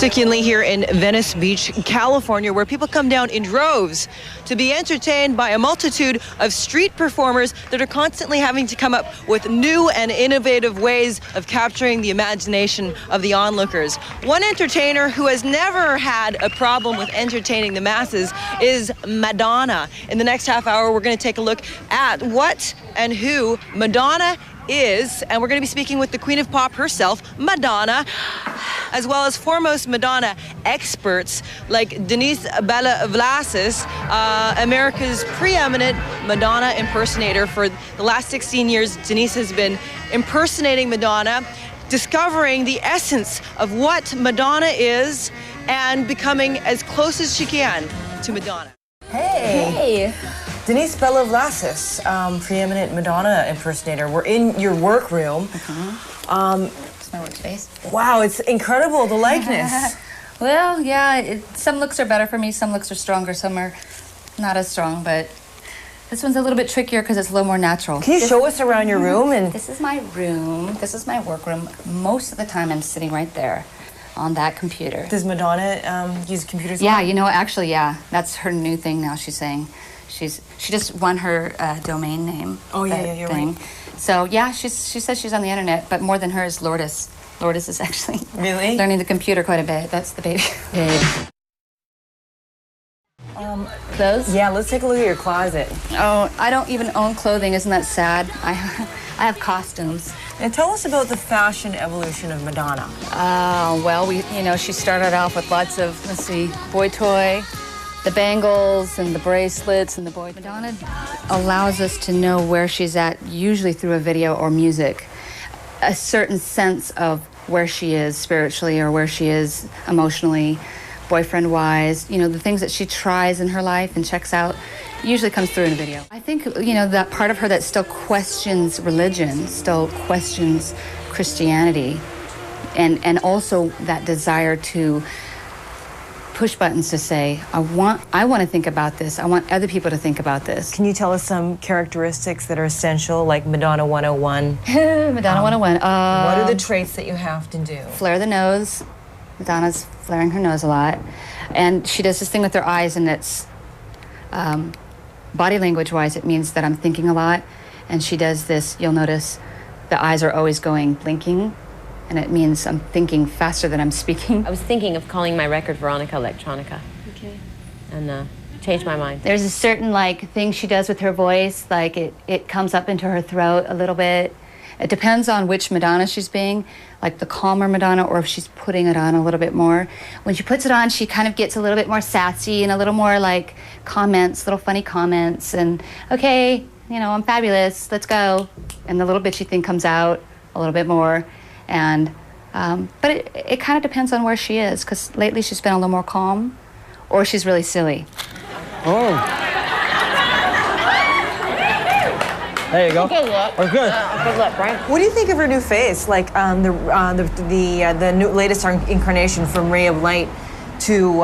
Suki and Lee here in Venice Beach, California, where people come down in droves to be entertained by a multitude of street performers that are constantly having to come up with new and innovative ways of capturing the imagination of the onlookers. One entertainer who has never had a problem with entertaining the masses is Madonna. In the next half hour, we're going to take a look at what and who Madonna is, and we're going to be speaking with the Queen of Pop herself, Madonna, as well as foremost Madonna experts like Denise Vlasis, America's preeminent Madonna impersonator. For the last 16 years, Denise has been impersonating Madonna, discovering the essence of what Madonna is and becoming as close as she can to Madonna. Hey! Denise Vlasis, preeminent Madonna impersonator. We're in your workroom. It's my workspace. Wow, it's incredible, the likeness. Well, yeah, some looks are better for me, some looks are stronger, some are not as strong, but this one's a little bit trickier because it's a little more natural. Can you show us around your room? And This is my room. This is my workroom. Most of the time I'm sitting right there on that computer. Does Madonna use computers? Yeah, you know, actually, yeah. That's her new thing now, she's saying. She just won her domain name. Oh, yeah, you're thing. right. So, yeah, she says she's on the internet, but more than her is Lourdes. Lourdes is actually Really? learning the computer quite a bit. That's the baby. Clothes? Yeah, let's take a look at your closet. Oh, I don't even own clothing. Isn't that sad? I have costumes. And tell us about the fashion evolution of Madonna. Well, she started off with lots of, let's see, boy toy, the bangles and the bracelets and the boy. Madonna allows us to know where she's at, usually through a video or music, a certain sense of where she is spiritually or where she is emotionally, boyfriend-wise. You know, the things that she tries in her life and checks out usually comes through in a video. I think, that part of her that still questions religion, still questions Christianity, and also that desire to push buttons to say, I want to think about this. I want other people to think about this. Can you tell us some characteristics that are essential, like Madonna 101? Madonna 101. What are the traits that you have to do? Flare the nose. Madonna's flaring her nose a lot. And she does this thing with her eyes, and it's body language-wise, it means that I'm thinking a lot. And she does this, you'll notice the eyes are always going blinking, and it means I'm thinking faster than I'm speaking. I was thinking of calling my record Veronica Electronica. Okay. And changed my mind. There's a certain thing she does with her voice, it comes up into her throat a little bit. It depends on which Madonna she's being, like the calmer Madonna, or if she's putting it on a little bit more. When she puts it on, she kind of gets a little bit more sassy and a little more comments, little funny comments, and okay, I'm fabulous, let's go. And the little bitchy thing comes out a little bit more. And but it kind of depends on where she is, because lately she's been a little more calm, or she's really silly. Oh. There you go. Good look. Oh, good. Good luck, right? What do you think of her new face? Like the new latest incarnation from Ray of Light to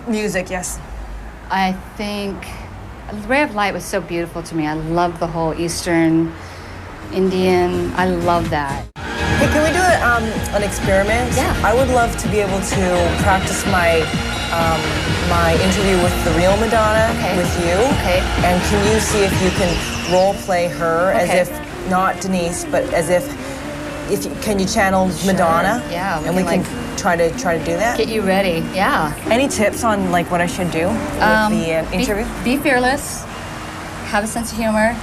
music, yes. I think Ray of Light was so beautiful to me. I love the whole Eastern Indian. I love that. Hey, can we do an experiment? Yeah. I would love to be able to practice my my interview with the real Madonna with you. Okay. And can you see if you can role play her as Okay. if not Denise, but as if can you channel Madonna? Yeah. And we can try to do that. Get you ready. Yeah. Any tips on what I should do with the interview? Be fearless. Have a sense of humor,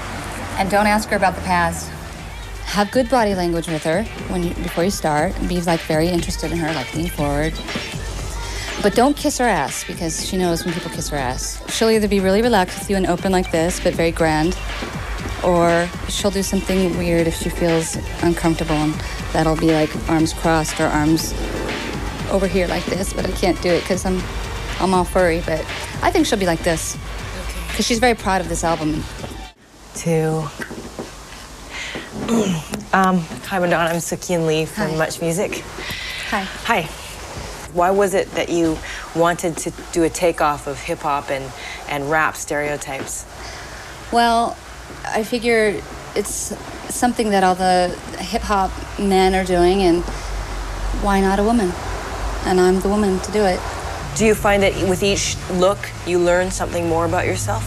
and don't ask her about the past. Have good body language with her before you start. Be very interested in her, lean forward. But don't kiss her ass, because she knows when people kiss her ass. She'll either be really relaxed with you and open like this, but very grand, or she'll do something weird if she feels uncomfortable, and that'll be arms crossed or arms over here like this, but I can't do it because I'm all furry, but I think she'll be like this. Because she's very proud of this album. Hi, Madonna. I'm Suki and Lee from Hi. Much Music. Hi. Hi. Why was it that you wanted to do a takeoff of hip-hop and rap stereotypes? Well, I figured it's something that all the hip-hop men are doing, and why not a woman? and I'm the woman to do it. Do you find that with each look, you learn something more about yourself?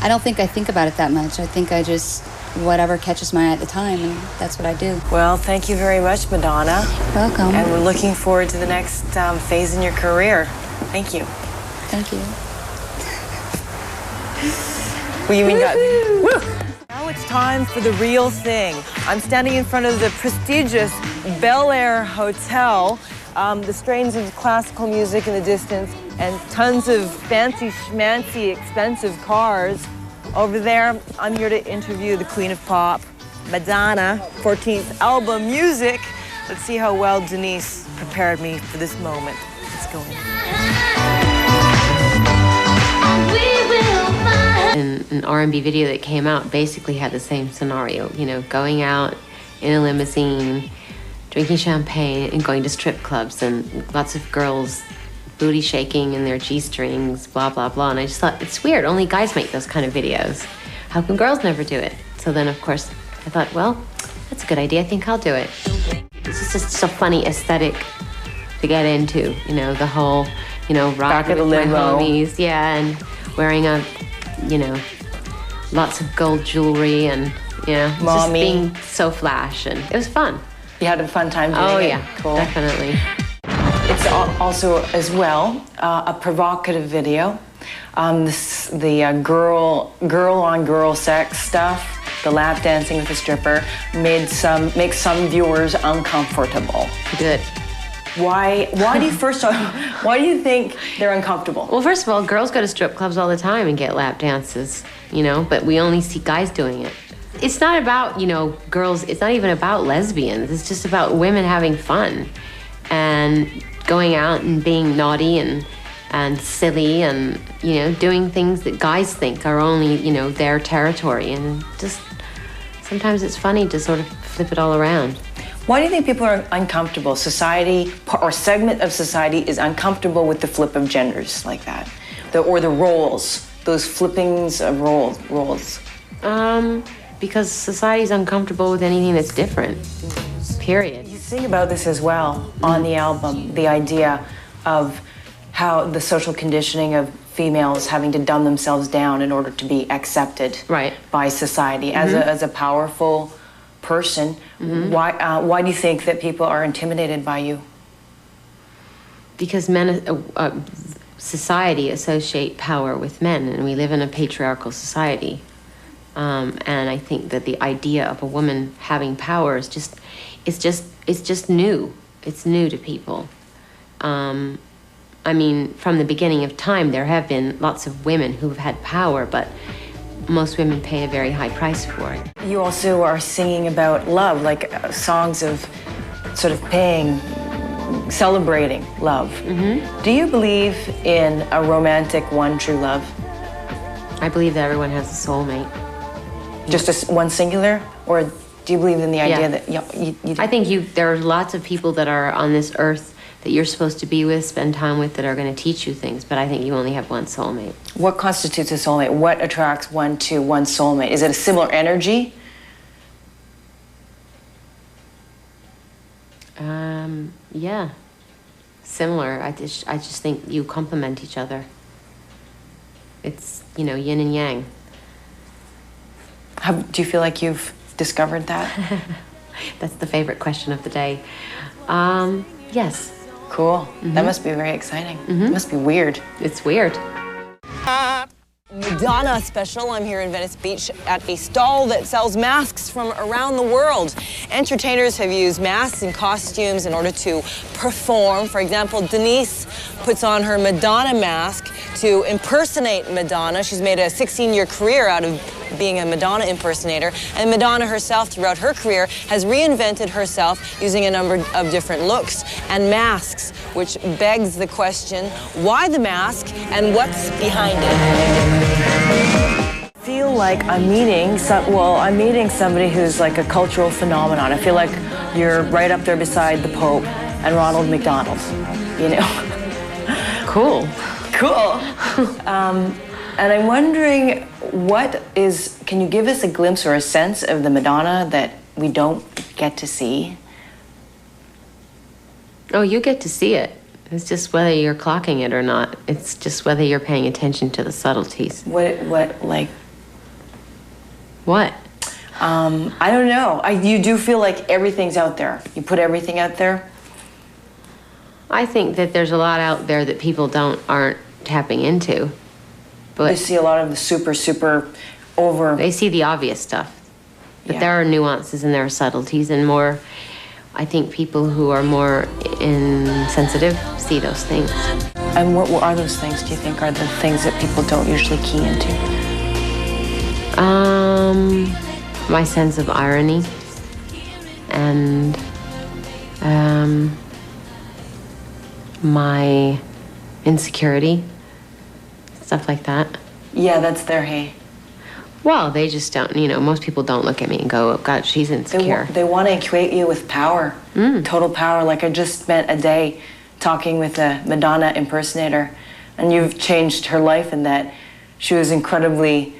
I don't think I think about it that much. I think I just, whatever catches my eye at the time, and that's what I do. Well, thank you very much, Madonna. Welcome. And we're looking forward to the next phase in your career. Thank you. Thank you. Well, you mean that? Woo! Now it's time for the real thing. I'm standing in front of the prestigious Bel Air Hotel. The strains of classical music in the distance and tons of fancy schmancy expensive cars. Over there, I'm here to interview the Queen of Pop, Madonna, 14th album Music. Let's see how well Denise prepared me for this moment. Let's go in. An R&B video that came out basically had the same scenario, you know, going out in a limousine, drinking champagne and going to strip clubs and lots of girls booty shaking in their G-strings, blah, blah, blah. And I just thought, it's weird, only guys make those kind of videos. How come girls never do it? So then, of course, I thought, well, that's a good idea, I think I'll do it. It's just a funny aesthetic to get into, you know, the whole, you know, rocking with my homies, yeah, and wearing a, you know, lots of gold jewelry and, you know, just being so flash, and it was fun. You had a fun time doing it? Oh, yeah, cool. Definitely. It's also, as well, a provocative video. The girl-on-girl sex stuff, the lap dancing with the stripper, makes some viewers uncomfortable. Good. Why do you think they're uncomfortable? Well, first of all, girls go to strip clubs all the time and get lap dances, you know, but we only see guys doing it. It's not about, you know, girls, it's not even about lesbians. It's just about women having fun and going out and being naughty and silly and, you know, doing things that guys think are only, you know, their territory. And just sometimes it's funny to sort of flip it all around. Why do you think people are uncomfortable? Society, or segment of society, is uncomfortable with the flip of genders like that? Or the roles, those flippings of roles? Because society's uncomfortable with anything that's different, period. You sing about this as well on the album, the idea of how the social conditioning of females having to dumb themselves down in order to be accepted by society. As a powerful person, why do you think that people are intimidated by you? Because society associate power with men, and we live in a patriarchal society. And I think that the idea of a woman having power is just new. It's new to people. I mean, from the beginning of time, there have been lots of women who've had power, but most women pay a very high price for it. You also are singing about love, like songs of sort of celebrating love. Do you believe in a romantic one true love? I believe that everyone has a soulmate. Just one singular? Or do you believe in the idea that you I think there are lots of people that are on this earth that you're supposed to be with, spend time with, that are going to teach you things, but I think you only have one soulmate. What constitutes a soulmate? What attracts one to one soulmate? Is it a similar energy? Yeah, similar. I just think you complement each other. It's, you know, yin and yang. Do you feel like you've discovered that? That's the favorite question of the day. Yes. Cool. That must be very exciting. It must be weird. It's weird. Madonna special. I'm here in Venice Beach at a stall that sells masks from around the world. Entertainers have used masks and costumes in order to perform. For example, Denise puts on her Madonna mask to impersonate Madonna. She's made a 16-year career out of being a Madonna impersonator. And Madonna herself, throughout her career, has reinvented herself using a number of different looks and masks, which begs the question, why the mask and what's behind it? I feel like I'm meeting somebody who's like a cultural phenomenon. I feel like you're right up there beside the Pope and Ronald McDonald, you know? Cool. Cool. And I'm wondering, can you give us a glimpse or a sense of the Madonna that we don't get to see? Oh, you get to see it. It's just whether you're clocking it or not. It's just whether you're paying attention to the subtleties. What, like? What? I don't know. You do feel like everything's out there. You put everything out there? I think that there's a lot out there that people aren't tapping into. But You see a lot of the super over... they see the obvious stuff. But Yeah. there are nuances and there are subtleties and more. I think people who are more insensitive see those things. And what are those things, do you think, are the things that people don't usually key into? My sense of irony and my insecurity, stuff like that. Yeah, that's their hey. Well, they just don't, most people don't look at me and go, oh, God, she's insecure. They want to equate you with power, total power. Like I just spent a day talking with a Madonna impersonator, and you've changed her life in that she was incredibly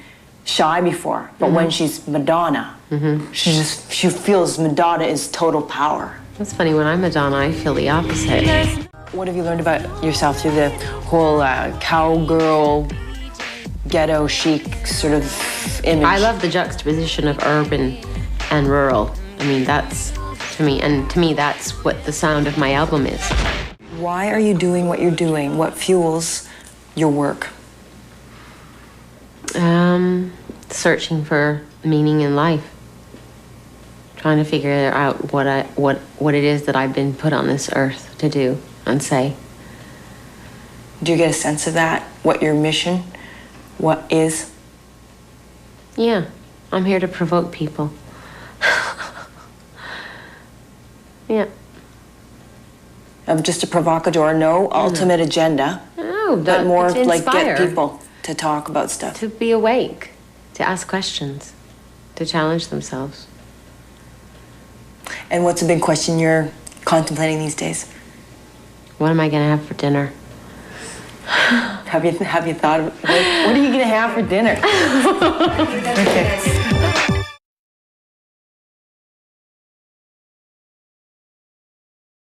shy before, but when she's Madonna, she feels Madonna is total power. That's funny, when I'm Madonna, I feel the opposite. What have you learned about yourself through the whole cowgirl, ghetto chic sort of image? I love the juxtaposition of urban and rural. I mean, that's, to me, that's what the sound of my album is. Why are you doing what you're doing? What fuels your work? Searching for meaning in life. Trying to figure out what it is that I've been put on this earth to do and say. Do you get a sense of that? What your mission? What is? Yeah, I'm here to provoke people. Yeah. I'm just a provocateur, no ultimate agenda. No, but more to like get inspire. people to talk about stuff. To be awake, to ask questions, to challenge themselves. And what's a big question you're contemplating these days? What am I gonna have for dinner? Have you thought of what are you gonna have for dinner? Okay.